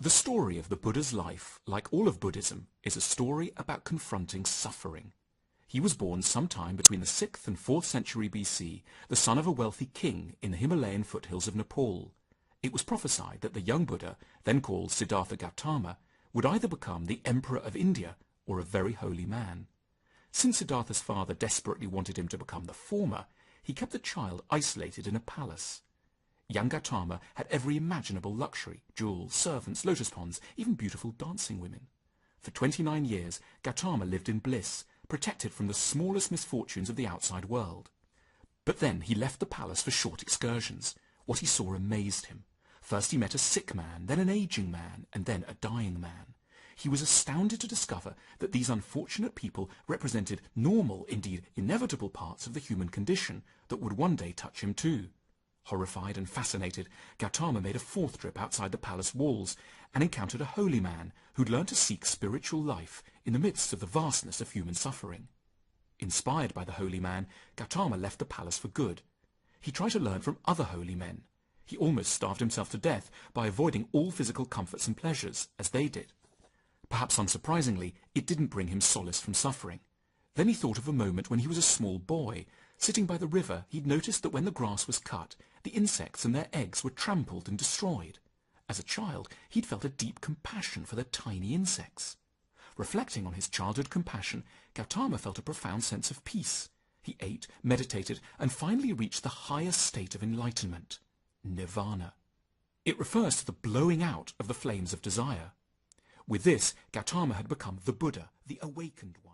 The story of the Buddha's life, like all of Buddhism, is a story about confronting suffering. He was born sometime between the 6th and 4th century BC, the son of a wealthy king in the Himalayan foothills of Nepal. It was prophesied that the young Buddha, then called Siddhartha Gautama, would either become the emperor of India or a very holy man. Since Siddhartha's father desperately wanted him to become the former, he kept the child isolated in a palace. Young Gautama had every imaginable luxury: jewels, servants, lotus ponds, even beautiful dancing women. For 29 years, Gautama lived in bliss, protected from the smallest misfortunes of the outside world. But then he left the palace for short excursions. What he saw amazed him. First he met a sick man, then an aging man, and then a dying man. He was astounded to discover that these unfortunate people represented normal, indeed inevitable parts of the human condition that would one day touch him too. Horrified and fascinated, Gautama made a 4th trip outside the palace walls and encountered a holy man who'd learned to seek spiritual life in the midst of the vastness of human suffering. Inspired by the holy man, Gautama left the palace for good. He tried to learn from other holy men. He almost starved himself to death by avoiding all physical comforts and pleasures, as they did. Perhaps unsurprisingly, it didn't bring him solace from suffering. Then he thought of a moment when he was a small boy. Sitting by the river, he'd noticed that when the grass was cut, the insects and their eggs were trampled and destroyed. As a child, he'd felt a deep compassion for the tiny insects. Reflecting on his childhood compassion, Gautama felt a profound sense of peace. He ate, meditated, and finally reached the highest state of enlightenment, nirvana. It refers to the blowing out of the flames of desire. With this, Gautama had become the Buddha, the awakened one.